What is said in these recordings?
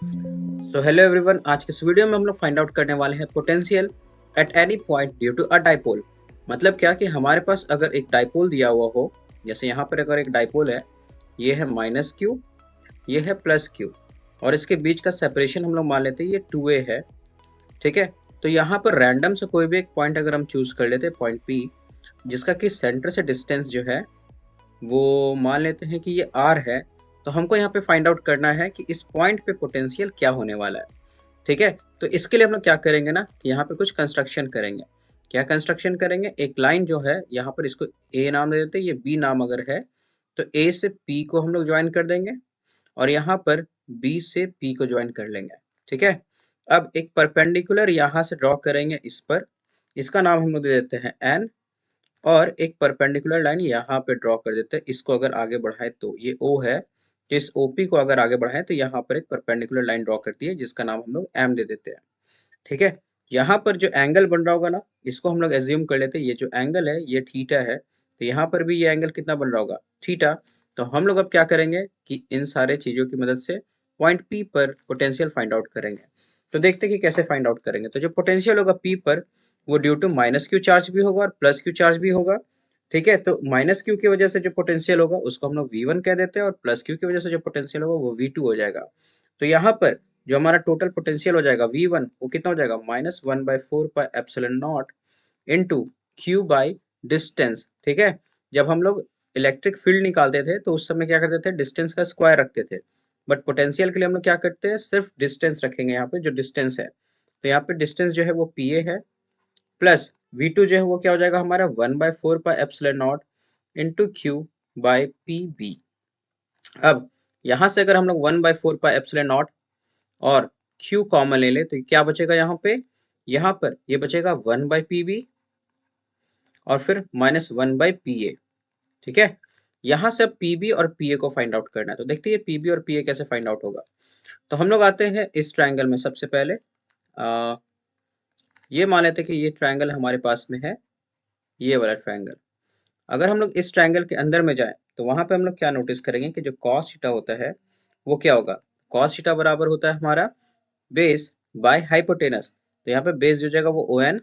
So hello everyone, आज के इस वीडियो में हम लोग फाइंड आउट करने वाले हैं potential at any point due to a dipole. मतलब क्या कि हमारे पास अगर एक डाइपोल दिया हुआ हो, जैसे यहाँ पर अगर एक डाइपोल है, ये है माइनस क्यू, ये है प्लस क्यू, और इसके बीच का सेपरेशन हम लोग मान लेते हैं ये 2a है। ठीक है, तो यहाँ पर रैंडम से कोई भी एक पॉइंट अगर हम चूज कर लेते हैं, पॉइंट P, जिसका कि सेंटर से डिस्टेंस जो है वो मान लेते हैं कि ये r है, तो हमको यहाँ पे फाइंड आउट करना है कि इस पॉइंट पे पोटेंशियल क्या होने वाला है। ठीक है, तो इसके लिए हम लोग क्या करेंगे ना कि यहाँ पे कुछ कंस्ट्रक्शन करेंगे। क्या कंस्ट्रक्शन करेंगे, एक लाइन जो है यहाँ पर इसको ए नाम दे देते हैं, ये बी नाम अगर है तो ए से पी को हम लोग ज्वाइन कर देंगे और यहाँ पर बी से पी को ज्वाइन कर लेंगे। ठीक है, अब एक परपेंडिकुलर यहाँ से ड्रॉ करेंगे इस पर, इसका नाम हम लोग दे देते हैं एन, और एक परपेंडिकुलर लाइन यहाँ पे ड्रॉ कर देते हैं। इसको अगर आगे बढ़ाए तो ये ओ है, तो इस ओपी को अगर आगे बढ़ाएं तो यहाँ पर एक परपेंडिकुलर लाइन ड्रॉ करती है जिसका नाम हम लोग एम दे देते हैं। ठीक है, यहाँ पर जो एंगल बन रहा होगा ना, इसको हम लोग एज्यूम कर लेते हैं ये जो एंगल है ये थीटा है, तो यहाँ पर भी ये एंगल कितना बन रहा होगा, थीटा। तो हम लोग अब क्या करेंगे कि इन सारे चीजों की मदद से पॉइंट पी पर पोटेंशियल फाइंड आउट करेंगे। तो देखते हैं कि कैसे फाइंड आउट करेंगे। तो जो पोटेंशियल होगा पी पर, वो due to minus q charge भी होगा और प्लस क्यू चार्ज भी होगा। ठीक है, तो माइनस क्यू की वजह से जो पोटेंशियल होगा उसको हम लोग V1 कह देते हैं, और प्लस क्यू की वजह से जो पोटेंशियल होगा वो V2 हो जाएगा। तो यहाँ पर जो हमारा टोटल पोटेंशियल हो जाएगा V1, वो कितना हो जाएगा, -1/4πε0 इंटू क्यू बाई डिस्टेंस। ठीक है, जब हम लोग इलेक्ट्रिक फील्ड निकालते थे तो उस समय क्या करते थे, डिस्टेंस का स्क्वायर रखते थे, बट पोटेंशियल के लिए हम लोग क्या करते हैं, सिर्फ डिस्टेंस रखेंगे। यहाँ पे जो डिस्टेंस है, तो यहाँ पे डिस्टेंस जो है वो PA है, प्लस V2 जो है वो क्या हो जाएगा हमारा 1/4πε0 इंटू क्यू बाई PB। अब यहाँ से अगर हम लोग 1/4πε0 और Q कॉमन ले ले तो क्या बचेगा यहाँ पर ये बचेगा 1/PB और फिर -1/PA। ठीक है, यहाँ से अब PB और PA को फाइंड आउट करना है। तो देखते हैं PB और PA कैसे फाइंड आउट होगा। तो हम लोग आते हैं इस ट्राइंगल में। सबसे पहले ये मान लेते हैं कि ये ट्राइंगल हमारे पास में है, ये वाला ट्राइंगल। अगर हम लोग इस ट्राइंगल के अंदर में जाएं तो वहां पे हम लोग क्या नोटिस करेंगे कि जो कॉस थीटा होता है वो क्या होगा, कॉस थीटा बराबर होता है हमारा बेस बाय हाइपोटेनस। तो यहाँ पे बेस जो जाएगा वो ON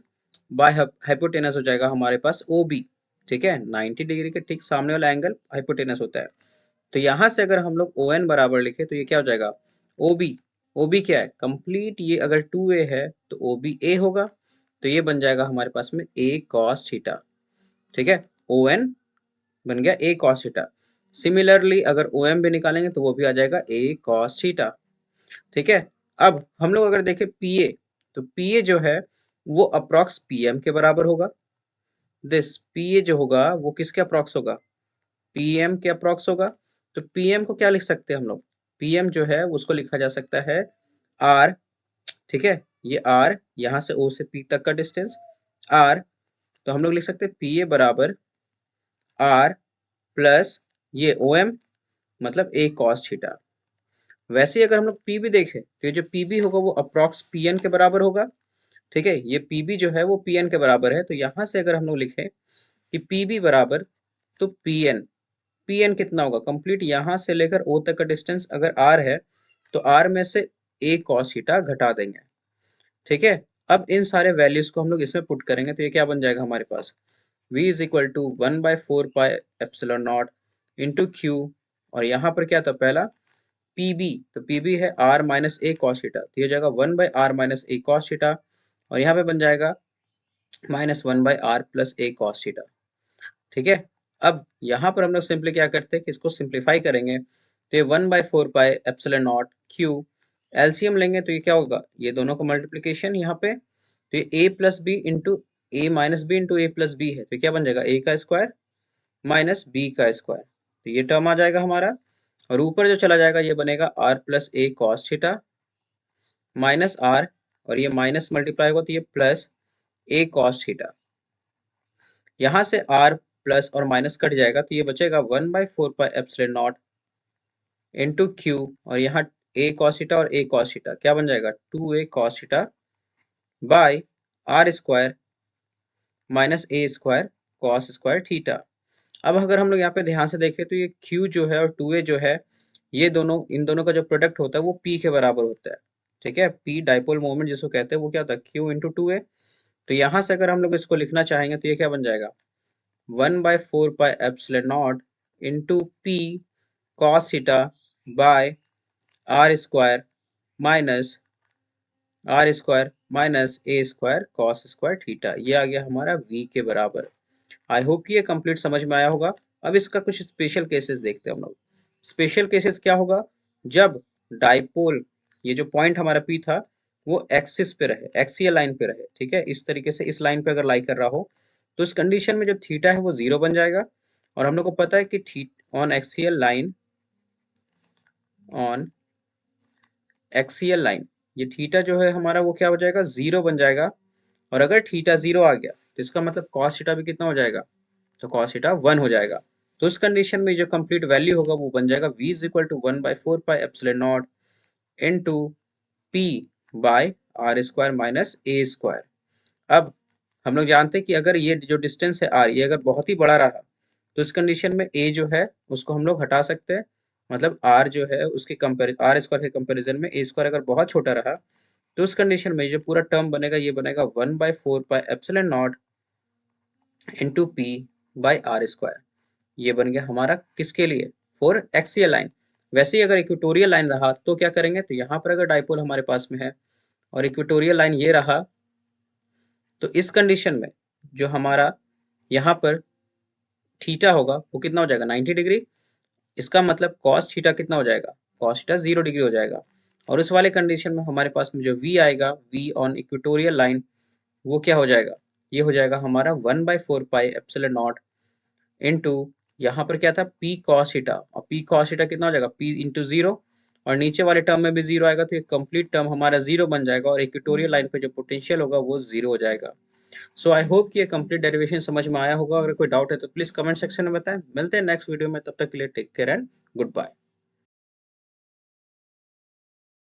बाय हाइपोटेनस हो जाएगा हमारे पास OB। ठीक है, 90 डिग्री के ठीक सामने वाला एंगल हाइपोटेनस होता है। तो यहाँ से अगर हम लोग ON बराबर लिखे तो ये क्या हो जाएगा, OB। OB क्या है, कंप्लीट, ये अगर 2A है तो OB A होगा, तो ये बन जाएगा हमारे पास में A cos थीटा। ठीक है, ON बन गया A cos थीटा। सिमिलरली अगर OM भी निकालेंगे तो वो भी आ जाएगा A cos थीटा। ठीक है, अब हम लोग अगर देखें PA, तो PA जो है वो अप्रॉक्स PM के बराबर होगा। दिस PA जो होगा वो किसके अप्रॉक्स होगा, PM के अप्रॉक्स होगा। तो PM को क्या लिख सकते हैं हम लोग, PM जो है उसको लिखा जा सकता है R। ठीक है, ये R, यहाँ से O से P तक का डिस्टेंस R। तो हम लोग लिख सकते हैं PA बराबर R प्लस ये OM, मतलब A cos थीटा। वैसे ही अगर हम लोग PB देखें तो ये जो PB होगा वो अप्रॉक्स PN के बराबर होगा। ठीक है, ये PB जो है वो PN के बराबर है। तो यहाँ से अगर हम लोग लिखें कि PB बराबर, तो PN कितना होगा, कंप्लीट यहाँ से लेकर O तक का डिस्टेंस अगर R है तो R में से A cos थीटा घटा देंगे। ठीक है, अब इन सारे वैल्यूज को हम लोग इसमें पुट करेंगे तो ये क्या बन जाएगा हमारे पास, V is equal to 1/4πε0 into q, और यहाँ पर क्या था पहला PB, तो PB है R minus A cos theta, तो ये हो जाएगा 1/R minus A cos theta, और यहाँ पे बन जाएगा -1/R plus A cos theta. ठीक है, अब यहाँ पर हम लोग सिंपली क्या करते हैं कि इसको सिंप्लीफाई करेंगे, तो ये 1/4πε0 क्यू, एलसीएम लेंगे तो ये क्या होगा, ये दोनों का मल्टीप्लीकेशन यहाँ पे, तो ये A plus B into A minus B into A plus B है, तो क्या बन जाएगा A का स्क्वायर माइनस B का स्क्वायर। तो ये टर्म आ जाएगा हमारा, और ऊपर जो चला जाएगा ये बनेगा R plus A cos theta minus R, और ये माइनस मल्टीप्लाई होगा तो ये प्लस A cos थीटा। यहाँ से R प्लस और माइनस कट जाएगा तो ये बचेगा 1/4πε0 इंटू क्यू, और यहाँ A cos थीटा और A cos थीटा क्या बन जाएगा, 2A cos theta by R square minus A square cos square theta. अब अगर हम लोग यहाँ पे ध्यान से देखें तो ये Q जो है और 2A जो है ये दोनों, इन दोनों का जो प्रोडक्ट होता है वो P के बराबर होता है। ठीक है, P डाइपोल मोमेंट जिसको कहते हैं वो क्या होता है, Q इंटू टू ए। तो यहाँ से अगर हम लोग इसको लिखना चाहेंगे तो ये क्या बन जाएगा, 1/4 pi epsilon naught into P cos theta by r square minus a square cos square theta. ये आ गया हमारा V के बराबर। आई होप कि ये कंप्लीट समझ में आया होगा। अब इसका कुछ स्पेशल केसेस देखते हैं हम लोग। स्पेशल केसेस क्या होगा, जब डाइपोल, ये जो पॉइंट हमारा P था वो एक्सिस पे रहे, एक्सियल लाइन पे रहे। ठीक है, इस तरीके से इस लाइन पे अगर लाई कर रहा हो तो इस कंडीशन में जो थीटा है वो 0 बन जाएगा। और हम लोग को पता है कि on axial line, on axial line ये थीटा जो है हमारा वो क्या हो जाएगा, 0 बन जाएगा। और अगर थीटा 0 आ गया तो इसका मतलब कॉस थीटा भी कितना हो जाएगा, तो कॉस थीटा 1 हो जाएगा। तो इस कंडीशन में जो कंप्लीट वैल्यू होगा वो बन जाएगा v is equal to 1/4 pi epsilon naught into p by r square minus a square. अब हम लोग जानते हैं कि अगर ये जो डिस्टेंस है r, ये अगर बहुत ही बड़ा रहा तो इस कंडीशन में a जो है उसको हम लोग हटा सकते हैं। मतलब r जो है उसके कंपेरिजन, आर स्क्वायर के कंपेरिजन में a स्क्वायर अगर बहुत छोटा रहा तो उस कंडीशन में जो पूरा टर्म बनेगा ये बनेगा 1/4 pi epsilon naught into P by r square. ये बन गया हमारा किसके लिए, फॉर एक्सियल लाइन। वैसे ही अगर इक्वेटोरियल लाइन रहा तो क्या करेंगे, तो यहाँ पर अगर डाइपोल हमारे पास में है और इक्वेटोरियल लाइन ये रहा तो इस कंडीशन में जो हमारा यहाँ पर थीटा होगा वो कितना हो जाएगा, 90 डिग्री। इसका मतलब कॉस थीटा कितना हो जाएगा, कॉस थीटा 0 डिग्री हो जाएगा। और उस वाले कंडीशन में हमारे पास में जो v आएगा, v ऑन इक्वेटोरियल लाइन, वो क्या हो जाएगा, ये हो जाएगा हमारा 1/4 पाई एप्सिलॉन नॉट इंटू, यहाँ पर क्या था p cos थीटा, और p cos थीटा कितना हो जाएगा, p इंटू 0। और नीचे वाले टर्म में भी 0 आएगा तो ये कंप्लीट टर्म हमारा 0 बन जाएगा और इक्वेटोरियल लाइन पे जो पोटेंशियल होगा वो 0 हो जाएगा। सो आई होप कि ये कंप्लीट डेरिवेशन समझ में आया होगा। अगर कोई डाउट है तो प्लीज कमेंट सेक्शन में बताएं। मिलते हैं नेक्स्ट वीडियो में, तब तक के लिए take care and good bye.